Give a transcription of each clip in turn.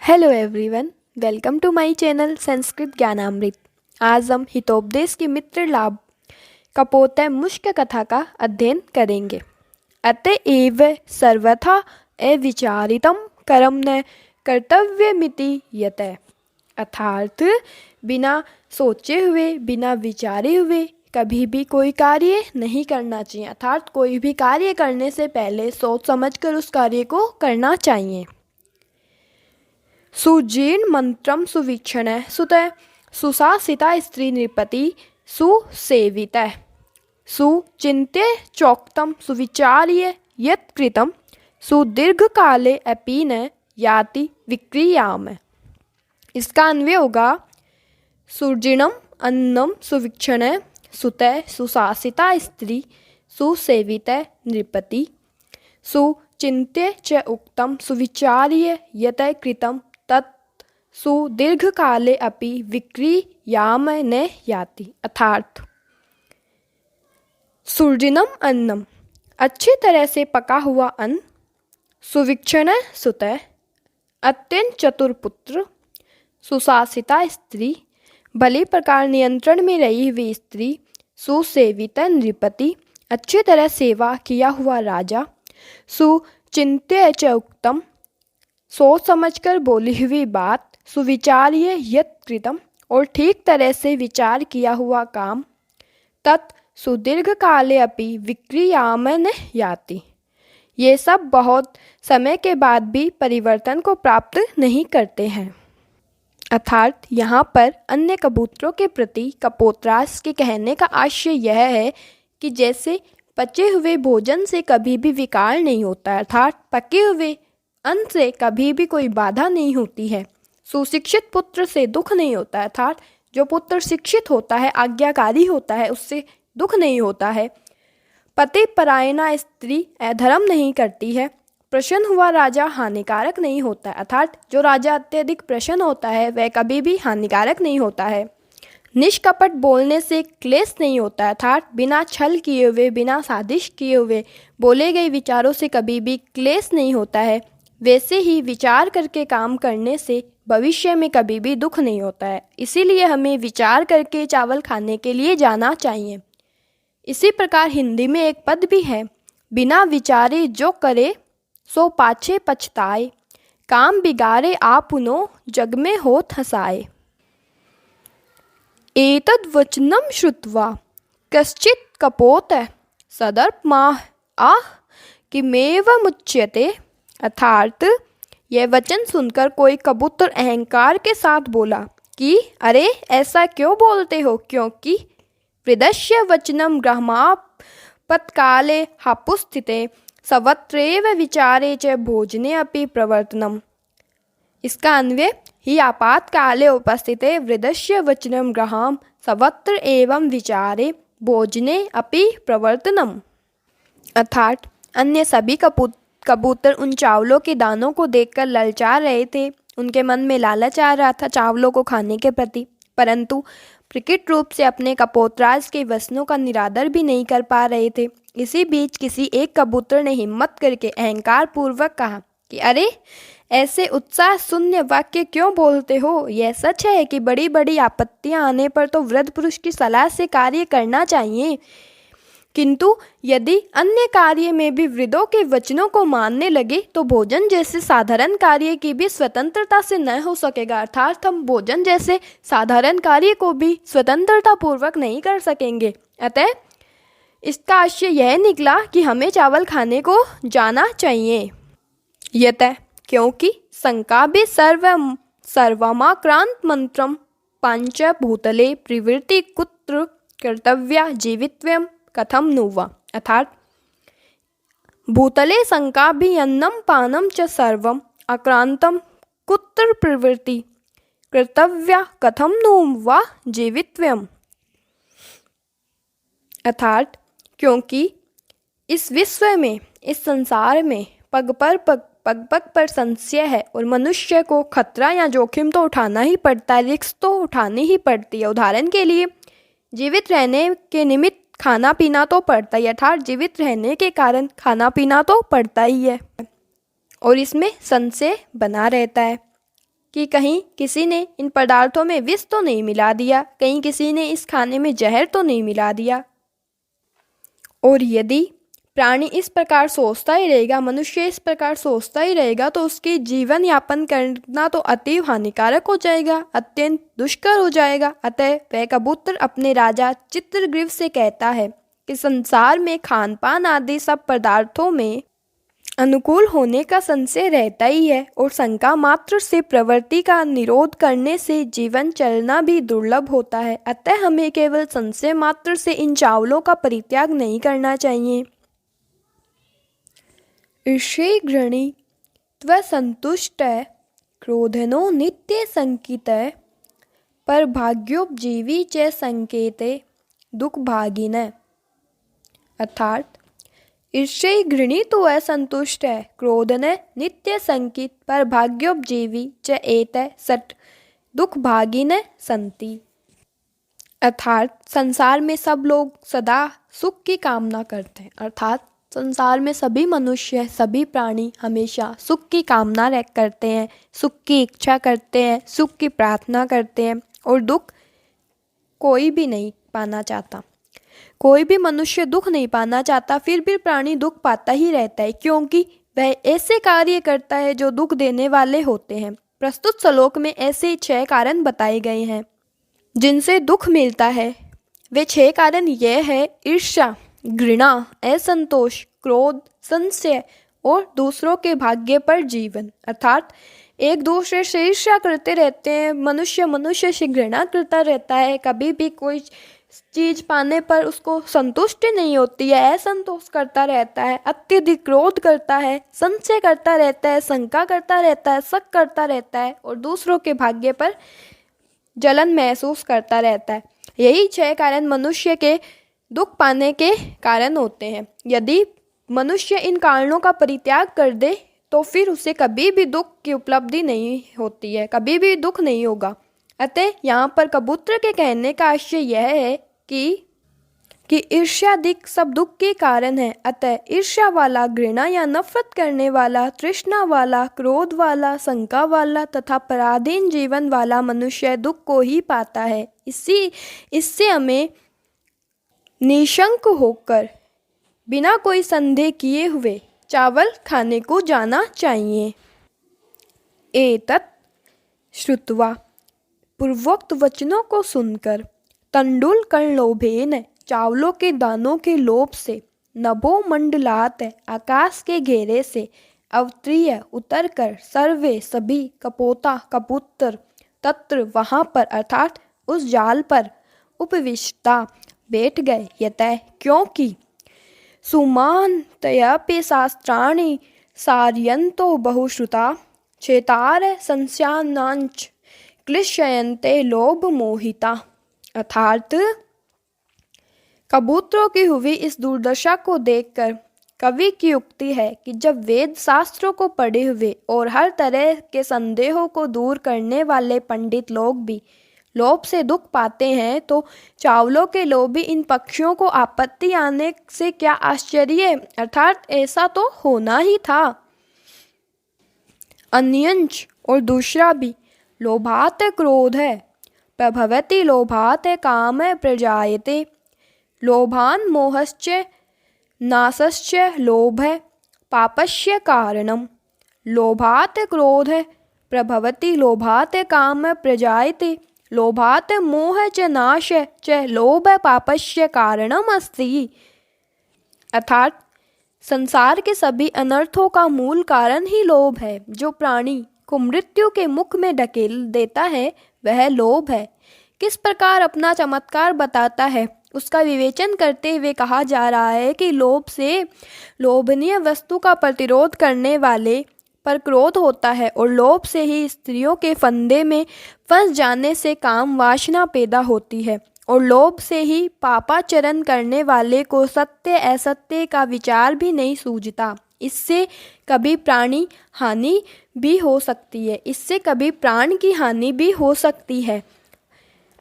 Hello everyone, welcome to my channel Sanskrit Gyanamrit. आज हम हितोपदेश की मित्र लाभ कपोतय मुष्क कथा का अध्ययन करेंगे। अतएव सर्वथा अविचारितं कर्म न कर्तव्यमिति यतः। अर्थात बिना सोचे हुए, बिना विचारे हुए कभी भी कोई कार्य नहीं करना चाहिए। अर्थात कोई भी कार्य करने से पहले सोच समझकर उस कार्य को करना चाहिए। सुजीर्ण मंत्रम सुवीक्षण सुत सुशासिता स्त्री नृपति सुसेवित सुचिन्त्य चोक्तम सुविचार्य यत् कृतं सुदीर्घकाले अपि न याति विक्रियाम। इसका अन्वय होगा सुजीर्णम अन्नम सुवीक्षण सुत सुशासिता स्त्री सुसेवित नृपति सुचिन्त्य च उक्तं सुविचार्य यत् कृतं तत् सुदीर्घकाले अपि विक्रियाम न याति। अर्थात सुजीर्णम अन्नम अच्छी तरह से पका हुआ अन्न, सुवीक्षण सुत अत्यंत चतुर पुत्र, सुशासिता स्त्री भली प्रकार नियंत्रण में रही हुई स्त्री, सुसेवित नृपति अच्छी तरह सेवा किया हुआ राजा, सुचिन्त्य च उक्तम सोच समझकर बोली हुई बात, सुविचार्य यत् कृतम और ठीक तरह से विचार किया हुआ काम, तत् सुदीर्घ काले अपि विक्रियाम न याति। ये सब बहुत समय के बाद भी परिवर्तन को प्राप्त नहीं करते हैं। अर्थात यहाँ पर अन्य कबूतरों के प्रति कपोतराज के कहने का आशय यह है कि जैसे पचे हुए भोजन से कभी भी विकार नहीं होता, अर्थात पके हुए अन्न से कभी भी कोई बाधा नहीं होती है। सुशिक्षित पुत्र से दुख नहीं होता, अर्थात जो पुत्र शिक्षित होता है, आज्ञाकारी होता है, उससे दुख नहीं होता है। पति परायणा स्त्री अधर्म नहीं करती है। प्रसन्न हुआ राजा हानिकारक नहीं होता है, अर्थात जो राजा अत्यधिक प्रसन्न होता है वह कभी भी हानिकारक नहीं होता है। निष्कपट बोलने से क्लेश नहीं होता है, अर्थात बिना छल किए हुए, बिना साजिश किए हुए बोले गए विचारों से कभी भी क्लेश नहीं होता है। वैसे ही विचार करके काम करने से भविष्य में कभी भी दुख नहीं होता है। इसीलिए हमें विचार करके चावल खाने के लिए जाना चाहिए। इसी प्रकार हिंदी में एक पद भी है, बिना विचारे जो करे सो पाछे पछताए, काम बिगाड़े आपुनो जग में होत हसाए। एतद् वचनम श्रुत्वा कश्चित् कपोतः सदर्पमाह आह किमेव मुच्यते। अर्थात यह वचन सुनकर कोई कबूतर अहंकार के साथ बोला कि अरे ऐसा क्यों बोलते हो, क्योंकि हृदस्य वचनम ग्रहमापत्काले हापुस्थिते सवत्रैव विचारे च भोजने अपि प्रवर्तनम। इसका अन्वय ही आपातकाले उपस्थिते हृदस्य वचनम ग्रहाम सवत्र एवं विचारे भोजने अपि प्रवर्तनम। अर्थात अन्य सभी कबूतर उन चावलों के दानों को देखकर ललचा रहे थे। उनके मन में लालच आ रहा था चावलों को खाने के प्रति, परंतु प्रकट रूप से अपने कपोतराज के वचनों का निरादर भी नहीं कर पा रहे थे। इसी बीच किसी एक कबूतर ने हिम्मत करके अहंकार पूर्वक कहा कि अरे ऐसे उत्साह शून्य वाक्य क्यों बोलते हो। यह सच है कि बड़ी बड़ी आपत्तियां आने पर तो वृद्ध पुरुष की सलाह से कार्य करना चाहिए, किंतु यदि अन्य कार्य में भी वृद्धों के वचनों को मानने लगे तो भोजन जैसे साधारण कार्य की भी स्वतंत्रता से न हो सकेगा। अर्थात हम भोजन जैसे साधारण कार्य को भी स्वतंत्रता पूर्वक नहीं कर सकेंगे। अतः इसका आशय यह निकला कि हमें चावल खाने को जाना चाहिए। यतः क्योंकि शंका भी सर्वमाक्रांत मंत्रम पंचभूतले प्रवृत्ति कुत्र कर्तव्या जीवित्वम कथम नुवा। अर्थात भूतले शंका भी अन्नम पानम च सर्वम आक्रांतम कुत्र प्रवृत्ति कर्तव्या कथम नु वा जीवित्वम। अर्थात क्योंकि इस विश्व में, इस संसार में पग पग पर संशय है और मनुष्य को खतरा या जोखिम तो उठाना ही पड़ता है, रिस्क तो उठानी ही पड़ती है। उदाहरण के लिए जीवित रहने के निमित्त खाना पीना तो पड़ता ही, अर्थात जीवित रहने के कारण खाना पीना तो पड़ता ही है और इसमें संशय बना रहता है। कि कहीं किसी ने इन पदार्थों में विष तो नहीं मिला दिया, कहीं किसी ने इस खाने में जहर तो नहीं मिला दिया। और यदि प्राणी इस प्रकार सोचता ही रहेगा, मनुष्य इस प्रकार सोचता ही रहेगा, तो उसकी जीवन यापन करना तो अति हानिकारक हो जाएगा, अत्यंत दुष्कर हो जाएगा। अतः वह कबूतर अपने राजा चित्रग्रीव से कहता है कि संसार में खान पान आदि सब पदार्थों में अनुकूल होने का संशय रहता ही है, और शंका मात्र से प्रवृत्ति का निरोध करने से जीवन चलना भी दुर्लभ होता है। अतः हमें केवल संशय मात्र से इन चावलों का परित्याग नहीं करना चाहिए। ईर्ष्ये घृणी त्व संतुष्ट क्रोधनो नित्य संकित पर भाग्योपजीवी च संकेते दुख भागिन। अर्थात ईर्ष्ये घृणी तो असंतुष्ट है, क्रोध ने नित्य संकित, पर भाग्योपजीवी च एतै सट दुख भागिन संति। अर्थात संसार में सब लोग सदा सुख की कामना करते हैं, अर्थात संसार में सभी मनुष्य, सभी प्राणी हमेशा सुख की कामना करते हैं, सुख की इच्छा करते हैं, सुख की प्रार्थना करते हैं, और दुख कोई भी नहीं पाना चाहता। कोई भी मनुष्य दुख नहीं पाना चाहता, फिर भी प्राणी दुख पाता ही रहता है, क्योंकि वह ऐसे कार्य करता है जो दुख देने वाले होते हैं। प्रस्तुत श्लोक में ऐसे 6 कारण बताए गए हैं जिनसे दुख मिलता है। वे 6 कारण यह है: ईर्ष्या, घृणा, असंतोष, क्रोध, संशय और दूसरों के भाग्य पर जीवन। अर्थात एक दूसरे से ईर्ष्या करते रहते हैं, मनुष्य से घृणा करता रहता है, कभी भी कोई चीज़ पाने पर उसको संतुष्टि नहीं होती है, असंतोष करता रहता है, अत्यधिक क्रोध करता है, संशय करता रहता है, शंका करता रहता है, शक करता रहता है, और दूसरों के भाग्य पर जलन महसूस करता रहता है। यही 6 कारण मनुष्य के दुख पाने के कारण होते हैं। यदि मनुष्य इन कारणों का परित्याग कर दे तो फिर उसे कभी भी दुख की उपलब्धि नहीं होती है, कभी भी दुख नहीं होगा। अतः यहाँ पर कबूतर के कहने का आशय यह है कि ईर्ष्यादिक सब दुख के कारण है। अतः ईर्ष्या वाला, घृणा या नफरत करने वाला, तृष्णा वाला, क्रोध वाला, शंका वाला तथा पराधीन जीवन वाला मनुष्य दुख को ही पाता है। इससे हमें निशंक होकर बिना कोई संदेह किए हुए चावल खाने को जाना चाहिए। एतत् श्रुत्वा, पूर्वोक्त वचनों को सुनकर, तंडुल कर्णलोभेन, चावलों के दानों के लोभ से, नभो मंडलात, आकाश के घेरे से, अवतीर्य उतरकर, सर्वे सभी, कपोता कबूतर, तत्र वहाँ पर, अर्थात उस जाल पर, उपविष्टा बैठ गए, यतः क्योंकि, सुमान्तयपि शास्त्राणि सार्यन्तो बहुश्रुता, चेतार संस्यानांच क्लिश्यन्ते लोभ मोहिता। अर्थात कबूतरों की हुई इस दुर्दशा को देखकर कवि की उक्ति है कि जब वेद शास्त्रों को पढ़े हुए और हर तरह के संदेहों को दूर करने वाले पंडित लोग भी लोभ से दुख पाते हैं, तो चावलों के लोभी इन पक्षियों को आपत्ति आने से क्या आश्चर्य, अर्थात ऐसा तो होना ही था। अन्यंच, और दूसरा भी, लोभात क्रोध है, प्रभवति लोभात काम प्रजायते, लोभान मोहश्च नाशश्च लोभ पापस्य कारणम। लोभात क्रोध प्रभवति लोभात काम प्रजायते, लोभात मोह च नाश च लोभ पापस्य कारणम अस्ति। अर्थात संसार के सभी अनर्थों का मूल कारण ही लोभ है। जो प्राणी को मृत्यु के मुख में ढकेल देता है वह लोभ है। किस प्रकार अपना चमत्कार बताता है उसका विवेचन करते हुए कहा जा रहा है कि लोभ से लोभनीय वस्तु का प्रतिरोध करने वाले पर क्रोध होता है, और लोभ से ही स्त्रियों के फंदे में फंस जाने से काम वासना पैदा होती है, और लोभ से ही पापाचरण करने वाले को सत्य असत्य का विचार भी नहीं सूझता। इससे कभी प्राणी हानि भी हो सकती है, इससे कभी प्राण की हानि भी हो सकती है।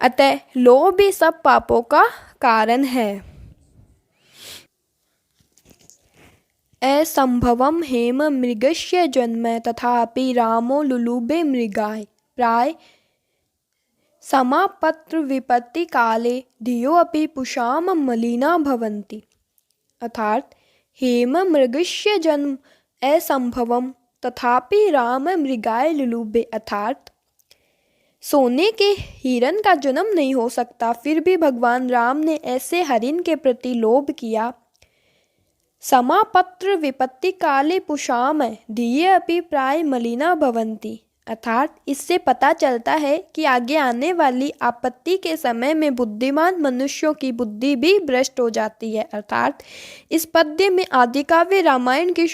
अतः लोभ भी सब पापों का कारण है। असंभवम हेम मृगस्य जन्म तथापि रामो लुलुबे मृगाय, प्राय समापत्र विपत्ति काले धियो अपि पुषाम मलिना भवन्ति। अर्थात हेम मृगस्य जन्म असंभवम तथापि राम मृगाय लुलुबे। अर्थात सोने के हिरण का जन्म नहीं हो सकता, फिर भी भगवान राम ने ऐसे हरिण के प्रति लोभ किया। समापत्र विपत्ति काले पुषाम धिये अपि प्राय मलिना भवन्ति। अर्थात इससे पता चलता है कि आगे आने वाली आपत्ति के समय में बुद्धिमान मनुष्यों की बुद्धि भी भ्रष्ट हो जाती है। अर्थात इस पद्य में आदिकाव्य रामायण की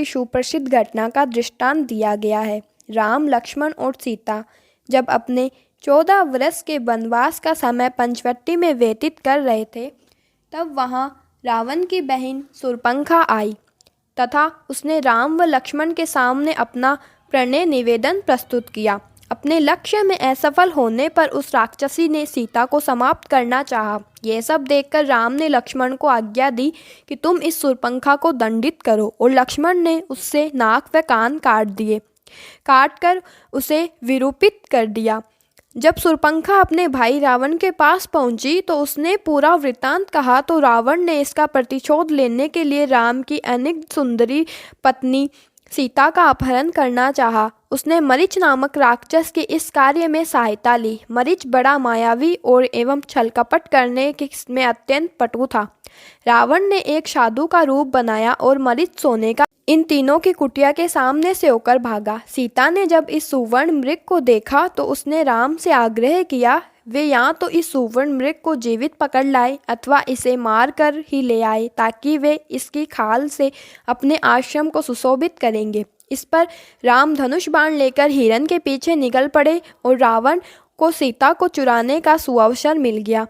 सुप्रसिद्ध घटना का दृष्टांत दिया गया है। राम, लक्ष्मण और सीता जब अपने 14 वर्ष के वनवास का समय पंचवटी में व्यतीत कर रहे थे, तब वहाँ रावण की बहन शूर्पणखा आई तथा उसने राम व लक्ष्मण के सामने अपना प्रणय निवेदन प्रस्तुत किया। अपने लक्ष्य में असफल होने पर उस राक्षसी ने सीता को समाप्त करना चाहा। यह सब देखकर राम ने लक्ष्मण को आज्ञा दी कि तुम इस शूर्पणखा को दंडित करो, और लक्ष्मण ने उससे नाक व कान काट कर उसे विरूपित कर दिया। जब शूर्पणखा अपने भाई रावण के पास पहुंची तो उसने पूरा वृत्तांत कहा, तो रावण ने इसका प्रतिशोध लेने के लिए राम की अनेक सुंदरी पत्नी सीता का अपहरण करना चाहा। उसने मरीच नामक राक्षस के इस कार्य में सहायता ली। मरीच बड़ा मायावी और एवं छलकपट करने में अत्यंत पटु था। रावण ने एक साधु का रूप बनाया और मरीच सोने का इन तीनों की कुटिया के सामने से होकर भागा। सीता ने जब इस सुवर्ण मृग को देखा तो उसने राम से आग्रह किया वे या तो इस सुवर्ण मृग को जीवित पकड़ लाए अथवा इसे मार कर ही ले आए, ताकि वे इसकी खाल से अपने आश्रम को सुशोभित करेंगे। इस पर राम धनुष बाण लेकर हिरण के पीछे निकल पड़े और रावण को सीता को चुराने का सुअवसर मिल गया।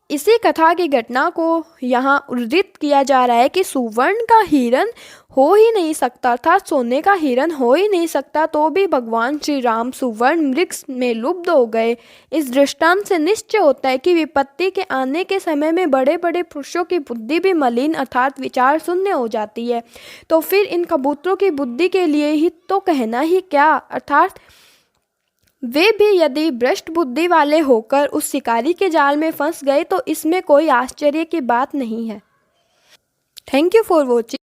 इसी कथा की घटना को यहाँ उद्धृत किया जा रहा है कि सुवर्ण का हिरण हो ही नहीं सकता था, सोने का हिरण हो ही नहीं सकता, तो भी भगवान श्री राम सुवर्ण मृग में लुब्ध हो गए। इस दृष्टांत से निश्चय होता है कि विपत्ति के आने के समय में बड़े बड़े पुरुषों की बुद्धि भी मलिन अर्थात विचार शून्य हो जाती है। तो फिर इन कबूतरों की बुद्धि के लिए ही तो कहना ही क्या, अर्थात वे भी यदि भ्रष्ट बुद्धि वाले होकर उस शिकारी के जाल में फंस गए तो इसमें कोई आश्चर्य की बात नहीं है। Thank you for watching.